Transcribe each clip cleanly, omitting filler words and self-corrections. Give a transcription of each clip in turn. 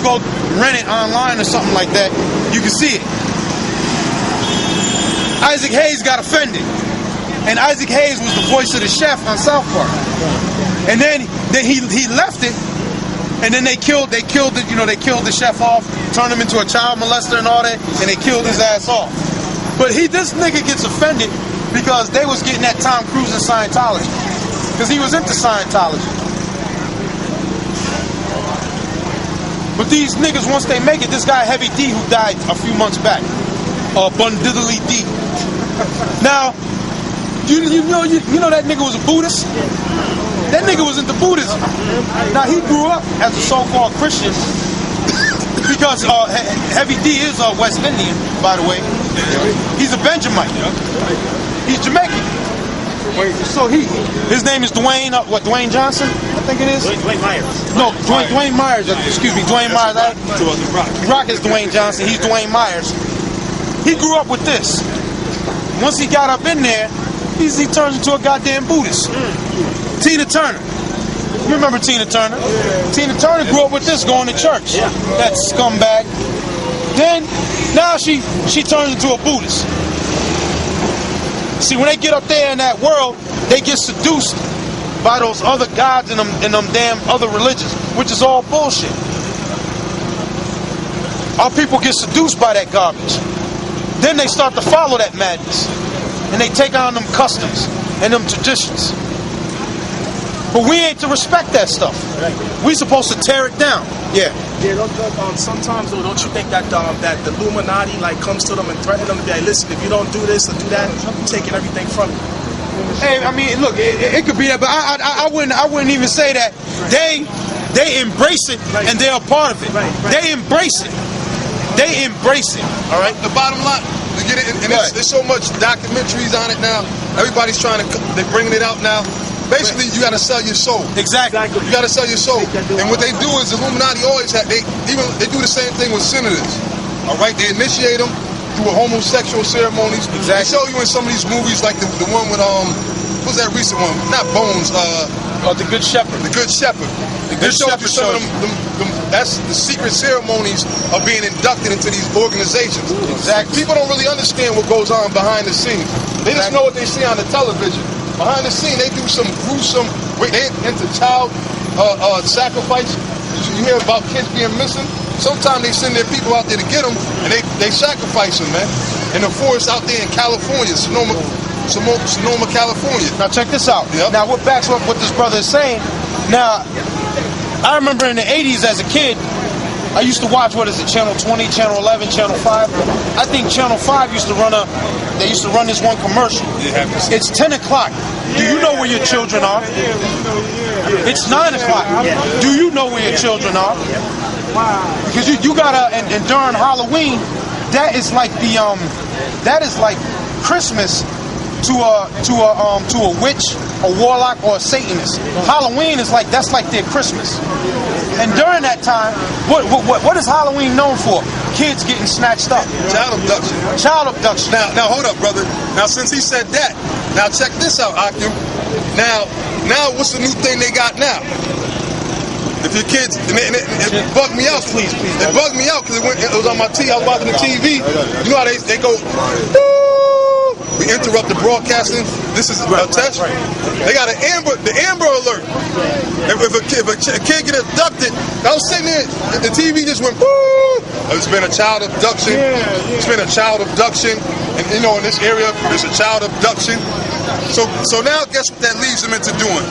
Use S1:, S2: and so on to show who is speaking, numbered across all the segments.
S1: go rent it online or something like that, you can see it. Isaac Hayes got offended, and Isaac Hayes was the voice of the chef on South Park. And then he left it, and then they killed the chef off, turned him into a child molester and all that, and they killed his ass off. But this nigga gets offended because they was getting that Tom Cruise in Scientology, because he was into Scientology. But these niggas, once they make it, this guy Heavy D, who died a few months back, Bundidly D. Now, you know that nigga was a Buddhist? That nigga was into Buddhism. Now, he grew up as a so-called Christian because Heavy D is a West Indian, by the way. He's a Benjamite. He's Jamaican. So his name is Dwayne Johnson? I think it is?
S2: Dwayne Myers.
S1: No, Dwayne Myers. Excuse me, Dwayne Myers. Rock is Dwayne Johnson. He's Dwayne Myers. He grew up with this. Once he got up in there, he turns into a goddamn Buddhist. Tina Turner. You remember Tina Turner? Tina Turner grew up with this, going to church. That scumbag. Then, now she turns into a Buddhist. See, when they get up there in that world, they get seduced by those other gods and them damn other religions, which is all bullshit. Our people get seduced by that garbage. Then they start to follow that madness, and they take on them customs and them traditions. But we ain't to respect that stuff. We supposed to tear it down. Yeah.
S3: Sometimes though, don't you think that that the Illuminati like comes to them and threaten them to be like, listen, if you don't do this or do that, I'm taking everything from you.
S1: Hey, I mean, look, it could be that, but I wouldn't even say that. They embrace it and they're a part of it. They embrace it. They embrace it.
S4: All right. The bottom line, you get it, and there's so much documentaries on it now. Everybody's they're bringing it out now. Basically, you got to sell your soul.
S1: Exactly.
S4: You got to sell your soul. And what they do is, the Illuminati always they do the same thing with senators. All right, they initiate them through homosexual ceremonies.
S1: Exactly.
S4: They show you in some of these movies, like the one with what's that recent one? Not Bones.
S1: The Good Shepherd.
S4: The Good Shepherd.
S1: The Good Shepherd
S4: shows you that's the secret ceremonies of being inducted into these organizations.
S1: Exactly.
S4: People don't really understand what goes on behind the scenes. They just know what they see on the television. Behind the scene, they do some gruesome. They into child sacrifice. You hear about kids being missing. Sometimes they send their people out there to get them, and they sacrifice them, man. In the forest out there in California, Sonoma, California.
S1: Now check this out.
S4: Yep.
S1: Now what backs up what this brother is saying. Now, I remember in the 80s as a kid, I used to watch, Channel 20, Channel 11, Channel 5. I think Channel 5 used to run this one commercial. It's 10 o'clock. Do you know where your children are? It's 9 o'clock. Do you know where your children are? Because you gotta, and during Halloween, that is like Christmas to a witch, a warlock, or a Satanist. Halloween is that's like their Christmas. And during that time, what is Halloween known for? Kids getting snatched up.
S4: Child abduction.
S1: Child abduction.
S4: Now hold up, brother. Now since he said that, now check this out, Akim. Now what's the new thing they got now? If your kids, it bugged me out. Please. It bugged me out because it was on my TV. I was watching the TV. You know how they go. We interrupt the broadcasting. This is a test. They got the Amber Alert. If a kid get abducted, I was sitting there, the TV just went, woo! It's been a child abduction. It's been a child abduction. And in this area, there's a child abduction. So now guess what that leads them into doing?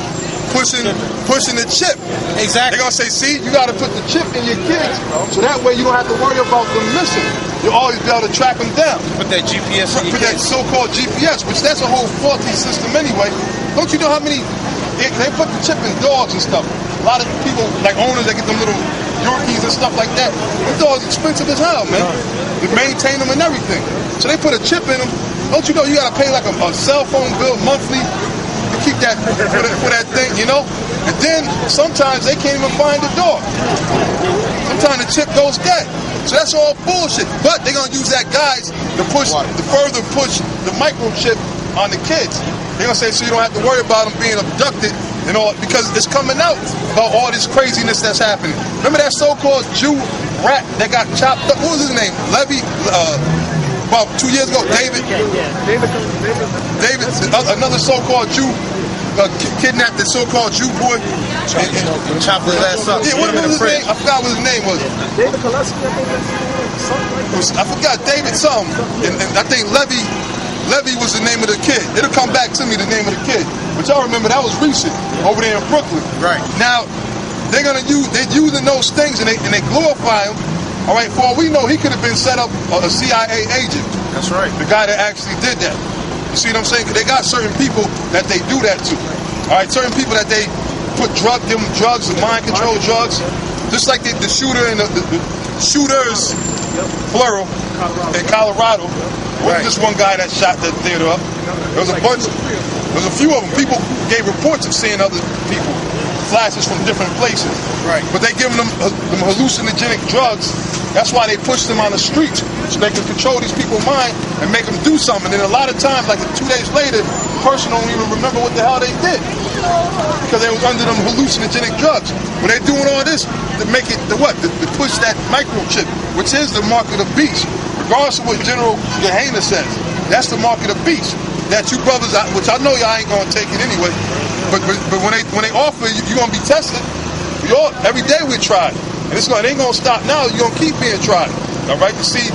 S4: Pushing the chip.
S1: Exactly.
S4: They're gonna say, see, you gotta put the chip in your kids, so that way you don't have to worry about them missing. You'll always be able to track them down.
S1: Put that GPS in your
S4: kids. Put that so-called GPS, which that's a whole faulty system anyway. Don't you know how many they put the chip in dogs and stuff? A lot of people, like owners, that get them little Yorkies and stuff like that. Them dogs expensive as hell, man. To maintain them and everything. So they put a chip in them. Don't you know you gotta pay like a cell phone bill monthly? Keep that for that thing, and then sometimes they can't even find the dog. Sometimes the chip goes dead. So that's all bullshit. But they're gonna use that, guys, to further push the microchip on the kids. They're gonna say, so you don't have to worry about them being abducted and all, because it's coming out about all this craziness that's happening. Remember that so-called Jew rat that got chopped up. What was his name? Levy. About 2 years ago, David, another so-called Jew, kidnapped the so-called Jew boy
S1: And chopped his ass up.
S4: Yeah, what was his name? I forgot what his name was.
S3: David Gillespie, I think something like that.
S4: I forgot David something, and I think Levy was the name of the kid. It'll come back to me, the name of the kid. But y'all remember that was recent over there in Brooklyn.
S1: Right.
S4: Now they're using those things and they glorify him. All right, for all we know, he could have been set up a CIA agent.
S1: That's right.
S4: The guy that actually did that. You see what I'm saying? Because they got certain people that they do that to. All right, certain people that they put them drugs, the mind control drugs, just like the shooter and the shooters, plural, in Colorado. Wasn't just one guy that shot that theater up. There was a bunch. There was a few of them. People gave reports of seeing other people, flashes from different places.
S1: Right.
S4: But they giving them hallucinogenic drugs. That's why they push them on the streets, so they can control these people's mind and make them do something. And a lot of times, like 2 days later, the person don't even remember what the hell they did because they was under them hallucinogenic drugs. But they're doing all this to make it to push that microchip, which is the mark of the beast. Regardless of what General Gehenna says, that's the mark of the beast. That you brothers, which I know y'all ain't gonna take it anyway, but when they offer you, you're gonna be tested. Every day we try, and it ain't gonna stop now. You're gonna keep being tried, all right, to see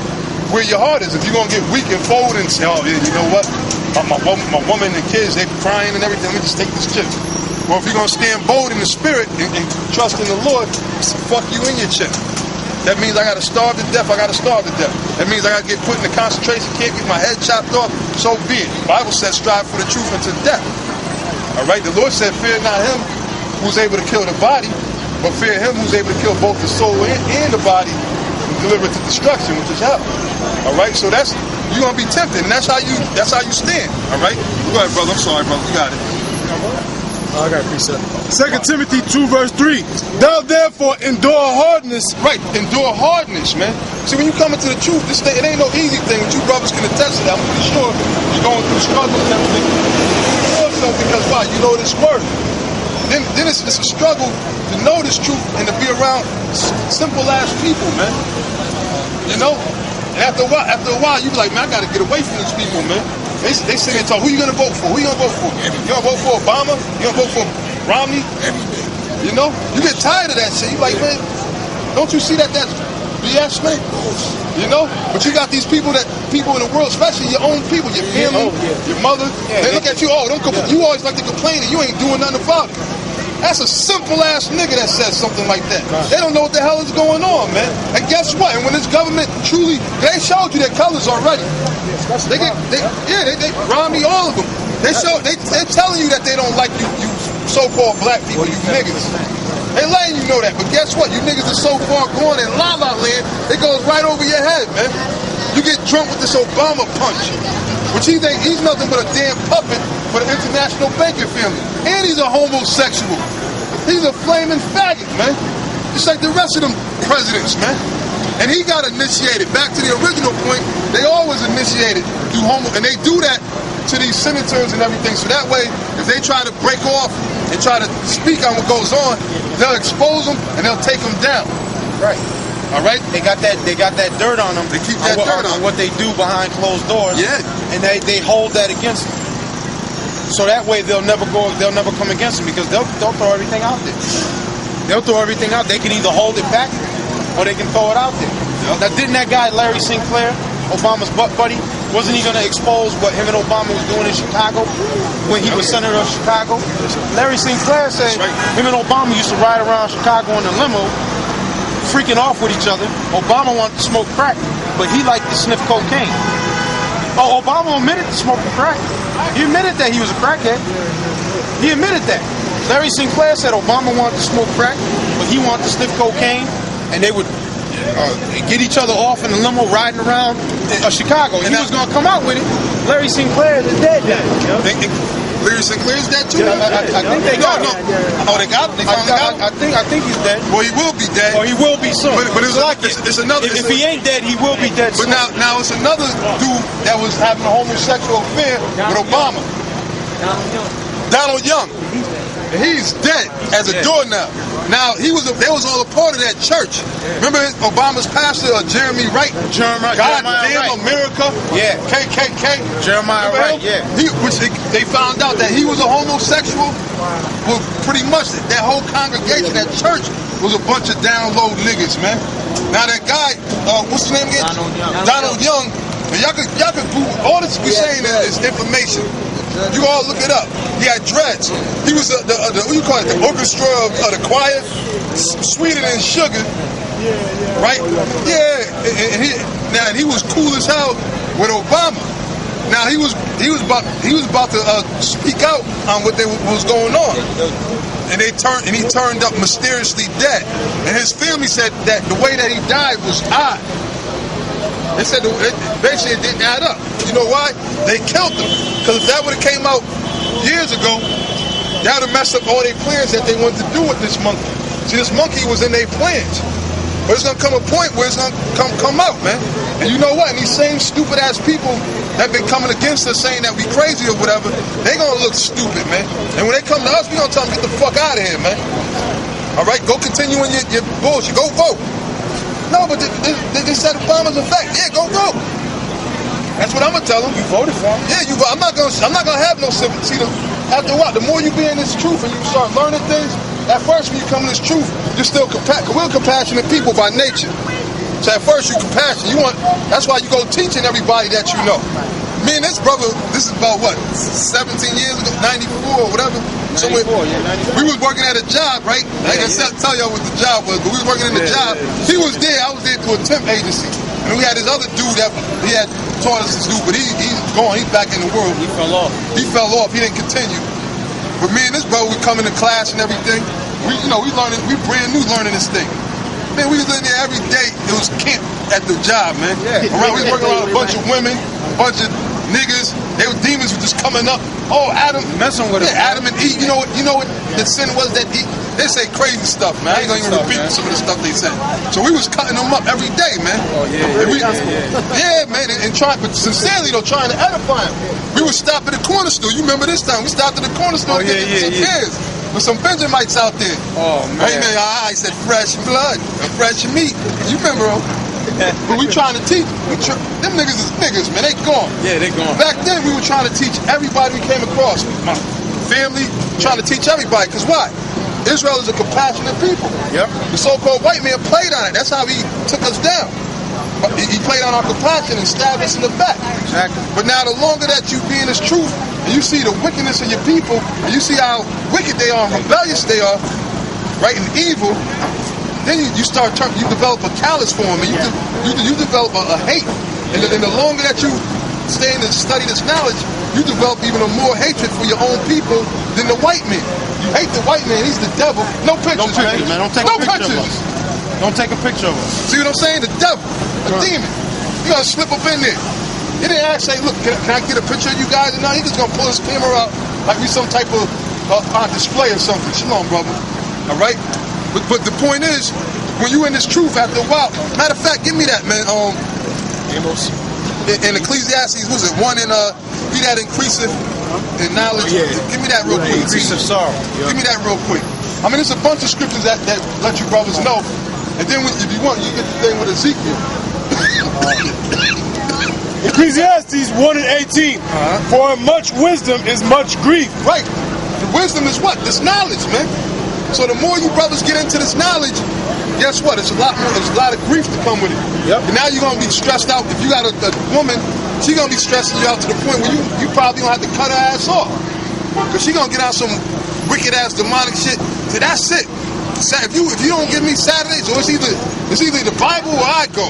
S4: where your heart is. If you're gonna get weak and fold and say, oh, yeah, you know what, my woman and kids, they crying and everything, let me just take this chip. Or if you're gonna stand bold in the spirit and trust in the Lord, fuck you in your chip. That means I gotta starve to death. I gotta starve to death. That means I gotta get put in the concentration camp, get my head chopped off. So be it. The Bible says, strive for the truth unto death. All right. The Lord said, fear not him who's able to kill the body, but fear him who's able to kill both the soul and the body and deliver it to destruction, which is hell. All right. So you're gonna be tempted, and that's how you stand. All right. Go ahead, brother. I'm sorry, brother. You got it.
S2: I got a precept. 2 Timothy 2 verse 3. Thou therefore endure hardness.
S4: Right, endure hardness, man. See, when you come into the truth, it ain't no easy thing. But you brothers can attest to that. I'm pretty sure you're going through struggles and everything. Also, because why? You know this word. Then it's a struggle to know this truth and to be around simple ass people, man. You know? And after a while, you be like, man, I gotta get away from these people, man. They sit and talk, who you gonna vote for? Who you gonna vote for? You gonna vote for Obama? You gonna vote for Romney? You know? You get tired of that shit. You like, man, don't you see that's BS, man? You know? But you got these people in the world, especially your own people, your family, your mother, they look at you, you always like to complain and you ain't doing nothing about it. That's a simple ass nigga that says something like that. They don't know what the hell is going on, man. And guess what? And when this government they showed you their colors already. They Romney, all of them. They're telling you that they don't like you so-called black people, you niggas. They letting you know that. But guess what? You niggas are so far gone in La La Land, it goes right over your head, man. You get drunk with this Obama punch, which he think he's nothing but a damn puppet for the international banking family. And he's a homosexual. He's a flaming faggot, man. Just like the rest of them presidents, man. And he got initiated. Back to the original point, they always initiated through and they do that to these senators and everything. So that way, if they try to break off and try to speak on what goes on, they'll expose them and they'll take them down.
S1: Right.
S4: All right.
S1: They got that dirt on them.
S4: They keep that dirt on
S1: what they do behind closed doors.
S4: Yeah.
S1: And they hold that against them. So that way they'll never come against them because they'll throw everything out there. They'll throw everything out. They can either hold it back or they can throw it out there. Yep. Now, didn't that guy Larry Sinclair, Obama's butt buddy, wasn't he going to expose what him and Obama was doing in Chicago when he was senator of Chicago? Larry Sinclair said him and Obama used to ride around Chicago in a limo, freaking off with each other. Obama wanted to smoke crack, but he liked to sniff cocaine. Oh, Obama admitted to smoking crack. He admitted that he was a crackhead. He admitted that. Larry Sinclair said Obama wanted to smoke crack, but he wanted to sniff cocaine, and they would get each other off in the limo riding around Chicago. And he was going to come out with it. Larry Sinclair is dead now.
S4: Larry Sinclair is dead too?
S1: I think they got him.
S4: Oh, they got him? They finally got him?
S1: I think he's dead.
S4: Well, he will be dead.
S1: Or he will be soon.
S4: But it's another...
S1: If he ain't dead, he will be dead soon.
S4: But now it's another dude that was having a homosexual affair with Obama. Donald Young. And he's dead as a doornail. Now they was all a part of that church. Remember Obama's pastor, Jeremy Wright?
S1: Jeremiah
S4: Goddamn
S1: Wright.
S4: America.
S1: Yeah.
S4: KKK.
S1: Jeremiah Wright, yeah.
S4: They found out that he was a homosexual. Well, pretty much that whole congregation, that church, was a bunch of down low niggas, man. Now that guy, what's his name again? Donald Young. And y'all could Google all this we're saying is information. You all look it up. He had dreads. He was the what you call it, the orchestra of the choir, sweeter than sugar. Right? Yeah. And he was cool as hell with Obama. Now he was about to speak out on what was going on. And he turned up mysteriously dead. And his family said that the way that he died was odd. They said basically it didn't add up. You know why? They killed him. Because if that would have came out years ago, that would have messed up all their plans that they wanted to do with this monkey. See, this monkey was in their plans. But it's going to come a point where it's going to come out, man. And you know what? And these same stupid-ass people that have been coming against us saying that we crazy or whatever, they going to look stupid, man. And when they come to us, we going to tell them, get the fuck out of here, man. All right? Go continue in your bullshit. Go vote. No, but they said Obama's a fact. Yeah, go vote. That's what I'm gonna tell them.
S1: You voted for him.
S4: Yeah, I'm not gonna have no sympathy. See, after a while, the more you be in this truth and you start learning things, at first when you come in this truth, you're still we're compassionate people by nature. So at first you're compassionate. That's why you go teaching everybody that you know. Me and this brother, this is about what, 17 years ago, 94 or whatever.
S1: 94,
S4: we was working at a job, right? I can tell y'all what the job was, but we was working in the job. He was there, I was there through a temp agency. And we had this other dude that he had taught us to do, but he's gone, he's back in the world.
S1: He fell off.
S4: He didn't continue. But me and this brother, we come into class and everything. We brand new learning this thing. Man, we was in there every day. It was camp at the job, man. Yeah. We was working around a bunch of women, a bunch of niggas. Demons were just coming up. Oh, Adam,
S1: messing with him.
S4: Adam and Eve. You know what the sin was that they say crazy stuff, man. I ain't gonna even repeat some of the stuff they said. So we was cutting them up every day, man.
S1: Oh yeah.
S4: Yeah, man, and but sincerely though, trying to edify him. We would stop at the corner store. You remember this time? We stopped at the corner store. Years with some Benjamites out there.
S1: Oh man.
S4: Hey man, I said fresh blood, fresh meat. You remember them? But we trying to teach. Them niggas is niggas, man. They gone.
S1: Yeah, they gone.
S4: Back then, we were trying to teach everybody we came across. My family, trying to teach everybody. Because why? Israel is a compassionate people.
S1: Yep.
S4: The so-called white man played on it. That's how he took us down. He played on our compassion and stabbed us in the back.
S1: Exactly.
S4: But now, the longer that you be in this truth, and you see the wickedness of your people, and you see how wicked they are, and rebellious they are, right, and evil, then you develop a callous for them, and you develop a hate. And the longer that you stay in and study this knowledge, you develop even a more hatred for your own people than the white man. You hate the white man, he's the devil. No pictures, man.
S1: Don't take a picture of us. Don't take a picture of us.
S4: See what I'm saying? The devil, a demon. You gotta slip up in there. He didn't ask, say, look, can I get a picture of you guys? And now he's just gonna pull his camera out like we some type of on display or something. Shalom, brother. All right? But the point is, when you in this truth after a while, matter of fact, give me that, man.
S1: Amos.
S4: In Ecclesiastes, was it one in he that increaseth in knowledge?
S1: Yeah.
S4: Give me that real quick.
S1: Increase of sorrow.
S4: Give me that real quick. I mean, there's a bunch of scriptures that let you brothers know. And then if you want, you get the thing with Ezekiel.
S2: Ecclesiastes 1 and 18. For much wisdom is much grief.
S4: Right. The wisdom is what? This knowledge, man. So the more you brothers get into this knowledge, guess what? There's a lot of grief to come with it.
S1: Yep.
S4: And now you're gonna be stressed out. If you got a woman, she's gonna be stressing you out to the point where you probably gonna have to cut her ass off. Cause she gonna get out some wicked ass demonic shit. So that's it. If you don't give me Saturdays, or it's either the Bible or I go.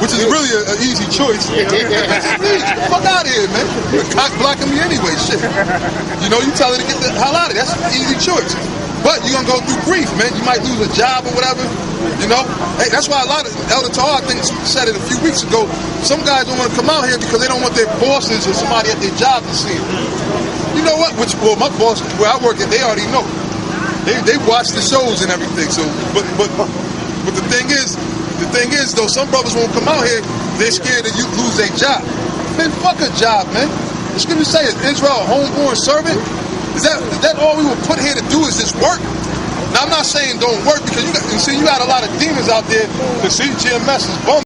S4: Which is really an easy choice. Get the fuck out of here, man. You're cock blocking me anyway, shit. You know, you tell her to get the hell out of here. That's an easy choice. But you're going to go through grief, man. You might lose a job or whatever, you know. Hey, that's why a lot of, Elder Tahar, I think, said it a few weeks ago, some guys don't want to come out here because they don't want their bosses or somebody at their job to see them. You know what? My boss, where I work at, they already know. They watch the shows and everything. So, but the thing is though, some brothers won't come out here. They're scared that you lose their job. Man, fuck a job, man. The scripture say, is Israel a homeborn servant? Is that all we were put here to do? Is just work? Now I'm not saying don't work because you got a lot of demons out there. The CGMS is bum.